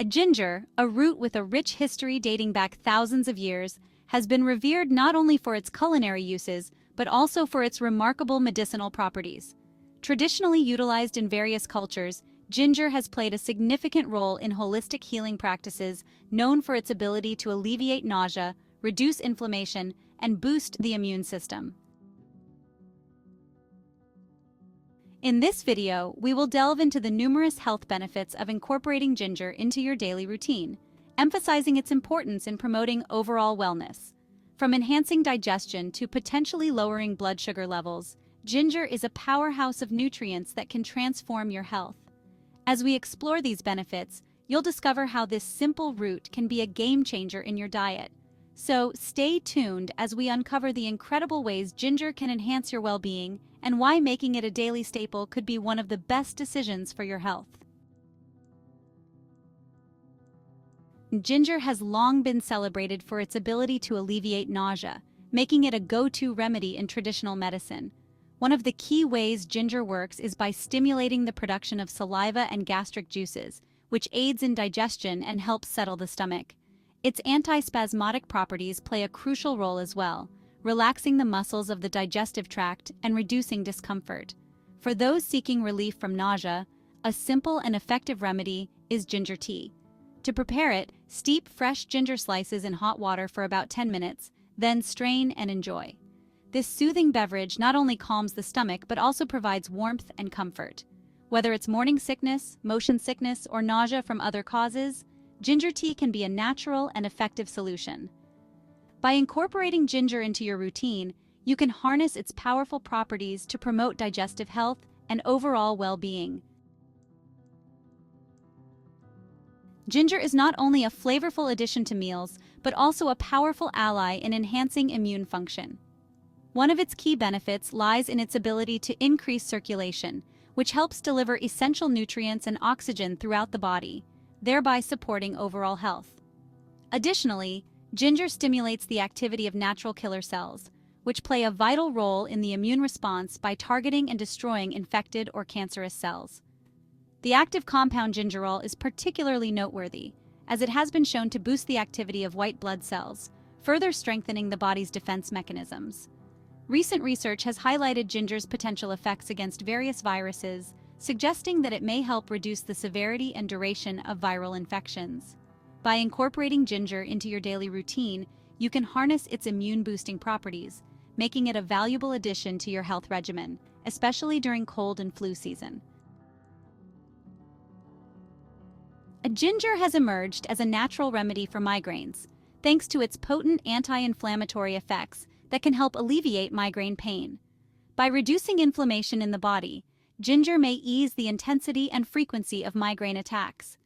Ginger, a root with a rich history dating back thousands of years, has been revered not only for its culinary uses, but also for its remarkable medicinal properties. Traditionally utilized in various cultures, ginger has played a significant role in holistic healing practices, known for its ability to alleviate nausea, reduce inflammation, and boost the immune system. In this video, we will delve into the numerous health benefits of incorporating ginger into your daily routine, emphasizing its importance in promoting overall wellness. From enhancing digestion to potentially lowering blood sugar levels, ginger is a powerhouse of nutrients that can transform your health. As we explore these benefits, you'll discover how this simple root can be a game changer in your diet. So stay tuned as we uncover the incredible ways ginger can enhance your well-being and why making it a daily staple could be one of the best decisions for your health. Ginger has long been celebrated for its ability to alleviate nausea, making it a go-to remedy in traditional medicine. One of the key ways ginger works is by stimulating the production of saliva and gastric juices, which aids in digestion and helps settle the stomach. Its antispasmodic properties play a crucial role as well, relaxing the muscles of the digestive tract and reducing discomfort. For those seeking relief from nausea, a simple and effective remedy is ginger tea. To prepare it, steep fresh ginger slices in hot water for about 10 minutes, then strain and enjoy. This soothing beverage not only calms the stomach but also provides warmth and comfort. Whether it's morning sickness, motion sickness, or nausea from other causes, ginger tea can be a natural and effective solution. By incorporating ginger into your routine, you can harness its powerful properties to promote digestive health and overall well-being. Ginger is not only a flavorful addition to meals, but also a powerful ally in enhancing immune function. One of its key benefits lies in its ability to increase circulation, which helps deliver essential nutrients and oxygen throughout the body, thereby supporting overall health. Additionally, ginger stimulates the activity of natural killer cells, which play a vital role in the immune response by targeting and destroying infected or cancerous cells. The active compound gingerol is particularly noteworthy, as it has been shown to boost the activity of white blood cells, further strengthening the body's defense mechanisms. Recent research has highlighted ginger's potential effects against various viruses, suggesting that it may help reduce the severity and duration of viral infections. By incorporating ginger into your daily routine, you can harness its immune-boosting properties, making it a valuable addition to your health regimen, especially during cold and flu season. Ginger has emerged as a natural remedy for migraines, thanks to its potent anti-inflammatory effects that can help alleviate migraine pain. By reducing inflammation in the body, ginger may ease the intensity and frequency of migraine attacks.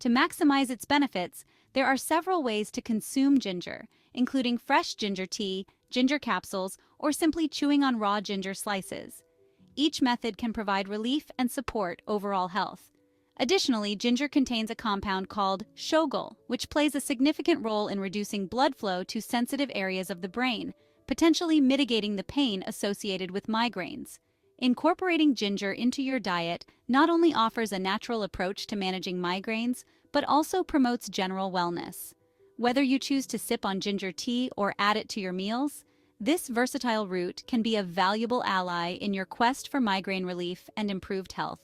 To maximize its benefits, there are several ways to consume ginger, including fresh ginger tea, ginger capsules, or simply chewing on raw ginger slices. Each method can provide relief and support overall health. Additionally, ginger contains a compound called shogal, which plays a significant role in reducing blood flow to sensitive areas of the brain, potentially mitigating the pain associated with migraines. Incorporating ginger into your diet not only offers a natural approach to managing migraines, but also promotes general wellness. Whether you choose to sip on ginger tea or add it to your meals, this versatile root can be a valuable ally in your quest for migraine relief and improved health.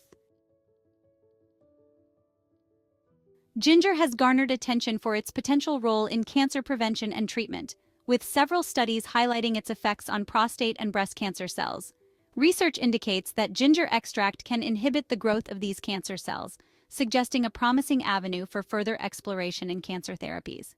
Ginger has garnered attention for its potential role in cancer prevention and treatment, with several studies highlighting its effects on prostate and breast cancer cells. Research indicates that ginger extract can inhibit the growth of these cancer cells, suggesting a promising avenue for further exploration in cancer therapies.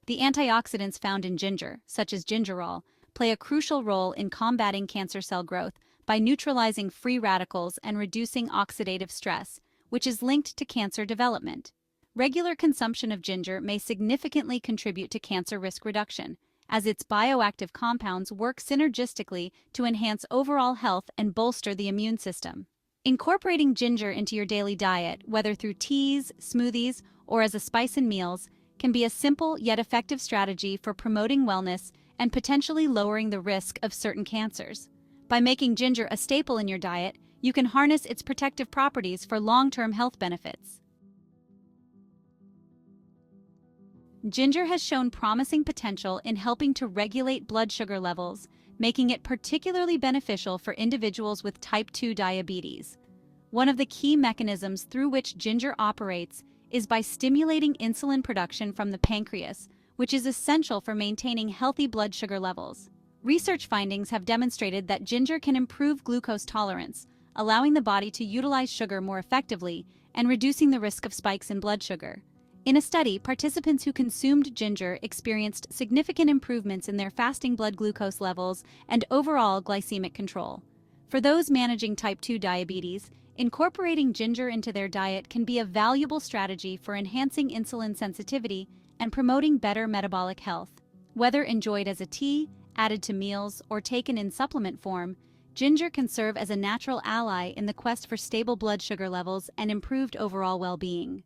The antioxidants found in ginger, such as gingerol, play a crucial role in combating cancer cell growth by neutralizing free radicals and reducing oxidative stress, which is linked to cancer development. Regular consumption of ginger may significantly contribute to cancer risk reduction, as its bioactive compounds work synergistically to enhance overall health and bolster the immune system. Incorporating ginger into your daily diet, whether through teas, smoothies, or as a spice in meals, can be a simple yet effective strategy for promoting wellness and potentially lowering the risk of certain cancers. By making ginger a staple in your diet, you can harness its protective properties for long-term health benefits. Ginger has shown promising potential in helping to regulate blood sugar levels, making it particularly beneficial for individuals with type 2 diabetes. One of the key mechanisms through which ginger operates is by stimulating insulin production from the pancreas, which is essential for maintaining healthy blood sugar levels. Research findings have demonstrated that ginger can improve glucose tolerance, allowing the body to utilize sugar more effectively and reducing the risk of spikes in blood sugar. In a study, participants who consumed ginger experienced significant improvements in their fasting blood glucose levels and overall glycemic control. For those managing type 2 diabetes, incorporating ginger into their diet can be a valuable strategy for enhancing insulin sensitivity and promoting better metabolic health. Whether enjoyed as a tea, added to meals, or taken in supplement form, ginger can serve as a natural ally in the quest for stable blood sugar levels and improved overall well-being.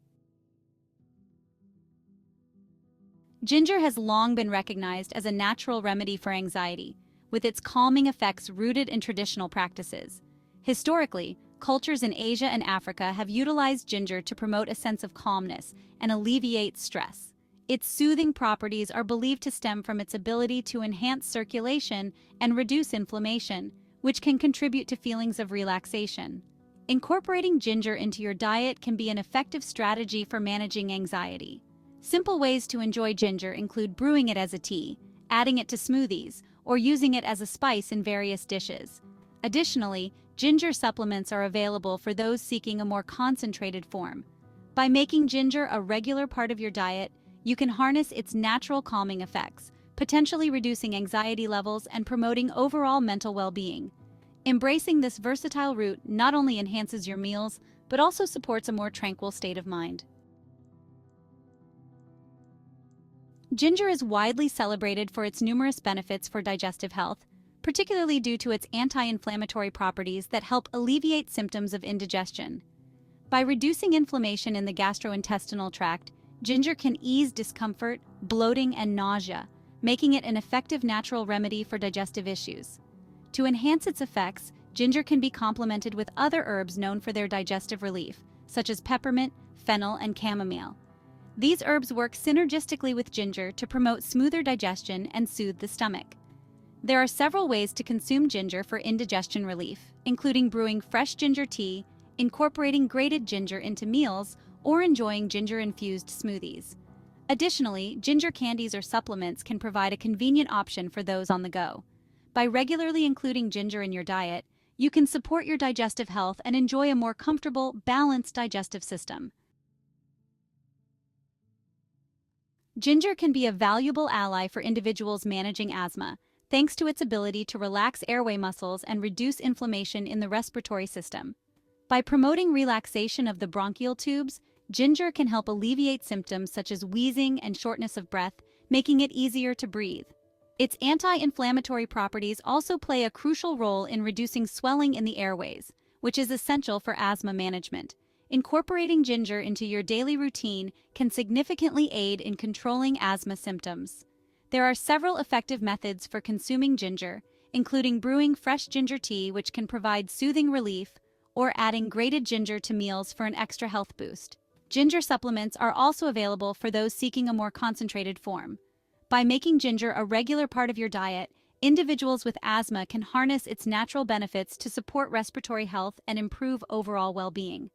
Ginger has long been recognized as a natural remedy for anxiety, with its calming effects rooted in traditional practices. Historically, cultures in Asia and Africa have utilized ginger to promote a sense of calmness and alleviate stress. Its soothing properties are believed to stem from its ability to enhance circulation and reduce inflammation, which can contribute to feelings of relaxation. Incorporating ginger into your diet can be an effective strategy for managing anxiety. Simple ways to enjoy ginger include brewing it as a tea, adding it to smoothies, or using it as a spice in various dishes. Additionally, ginger supplements are available for those seeking a more concentrated form. By making ginger a regular part of your diet, you can harness its natural calming effects, potentially reducing anxiety levels and promoting overall mental well-being. Embracing this versatile route not only enhances your meals, but also supports a more tranquil state of mind. Ginger is widely celebrated for its numerous benefits for digestive health, particularly due to its anti-inflammatory properties that help alleviate symptoms of indigestion. By reducing inflammation in the gastrointestinal tract, ginger can ease discomfort, bloating, and nausea, making it an effective natural remedy for digestive issues. To enhance its effects, ginger can be complemented with other herbs known for their digestive relief, such as peppermint, fennel, and chamomile. These herbs work synergistically with ginger to promote smoother digestion and soothe the stomach. There are several ways to consume ginger for indigestion relief, including brewing fresh ginger tea, incorporating grated ginger into meals, or enjoying ginger-infused smoothies. Additionally, ginger candies or supplements can provide a convenient option for those on the go. By regularly including ginger in your diet, you can support your digestive health and enjoy a more comfortable, balanced digestive system. Ginger can be a valuable ally for individuals managing asthma, thanks to its ability to relax airway muscles and reduce inflammation in the respiratory system. By promoting relaxation of the bronchial tubes, ginger can help alleviate symptoms such as wheezing and shortness of breath, making it easier to breathe. Its anti-inflammatory properties also play a crucial role in reducing swelling in the airways, which is essential for asthma management. Incorporating ginger into your daily routine can significantly aid in controlling asthma symptoms. There are several effective methods for consuming ginger, including brewing fresh ginger tea, which can provide soothing relief, or adding grated ginger to meals for an extra health boost. Ginger supplements are also available for those seeking a more concentrated form. By making ginger a regular part of your diet, individuals with asthma can harness its natural benefits to support respiratory health and improve overall well-being.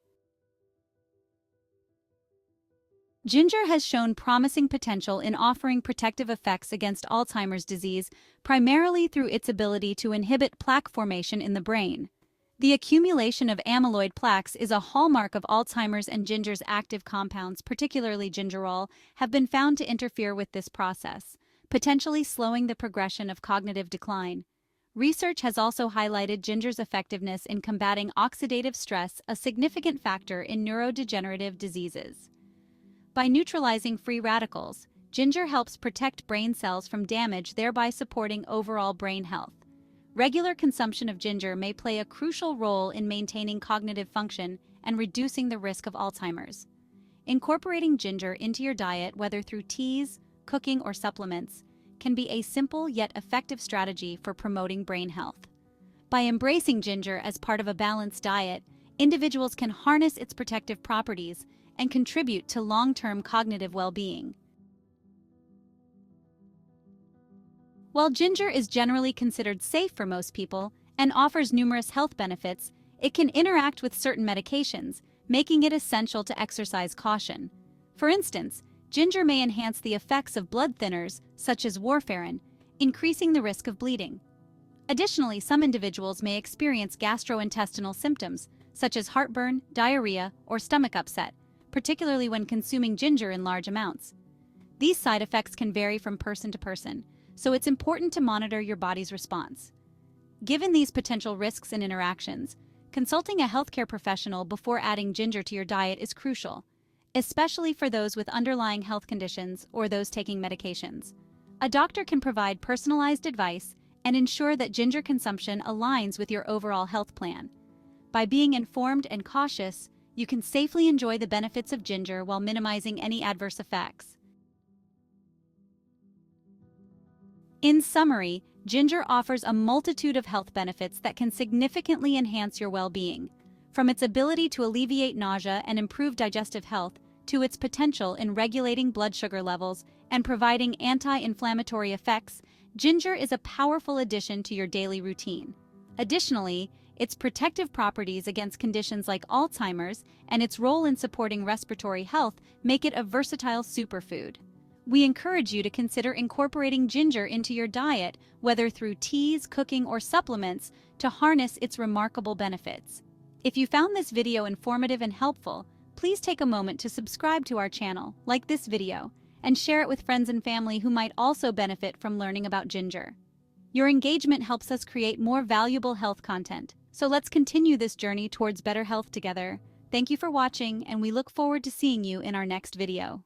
Ginger has shown promising potential in offering protective effects against Alzheimer's disease, primarily through its ability to inhibit plaque formation in the brain. The accumulation of amyloid plaques is a hallmark of Alzheimer's, and ginger's active compounds, particularly gingerol, have been found to interfere with this process, potentially slowing the progression of cognitive decline. Research has also highlighted ginger's effectiveness in combating oxidative stress, a significant factor in neurodegenerative diseases. By neutralizing free radicals, ginger helps protect brain cells from damage, thereby supporting overall brain health. Regular consumption of ginger may play a crucial role in maintaining cognitive function and reducing the risk of Alzheimer's. Incorporating ginger into your diet, whether through teas, cooking, or supplements, can be a simple yet effective strategy for promoting brain health. By embracing ginger as part of a balanced diet, individuals can harness its protective properties and contribute to long-term cognitive well-being. While ginger is generally considered safe for most people and offers numerous health benefits, it can interact with certain medications, making it essential to exercise caution. For instance, ginger may enhance the effects of blood thinners, such as warfarin, increasing the risk of bleeding. Additionally, some individuals may experience gastrointestinal symptoms, such as heartburn, diarrhea, or stomach upset, particularly when consuming ginger in large amounts. These side effects can vary from person to person, so it's important to monitor your body's response. Given these potential risks and interactions, consulting a healthcare professional before adding ginger to your diet is crucial, especially for those with underlying health conditions or those taking medications. A doctor can provide personalized advice and ensure that ginger consumption aligns with your overall health plan. By being informed and cautious, you can safely enjoy the benefits of ginger while minimizing any adverse effects. In summary, ginger offers a multitude of health benefits that can significantly enhance your well-being. From its ability to alleviate nausea and improve digestive health, to its potential in regulating blood sugar levels and providing anti-inflammatory effects, ginger is a powerful addition to your daily routine. Additionally, its protective properties against conditions like Alzheimer's and its role in supporting respiratory health make it a versatile superfood. We encourage you to consider incorporating ginger into your diet, whether through teas, cooking, or supplements, to harness its remarkable benefits. If you found this video informative and helpful, please take a moment to subscribe to our channel, like this video, and share it with friends and family who might also benefit from learning about ginger. Your engagement helps us create more valuable health content, so let's continue this journey towards better health together. Thank you for watching, and we look forward to seeing you in our next video.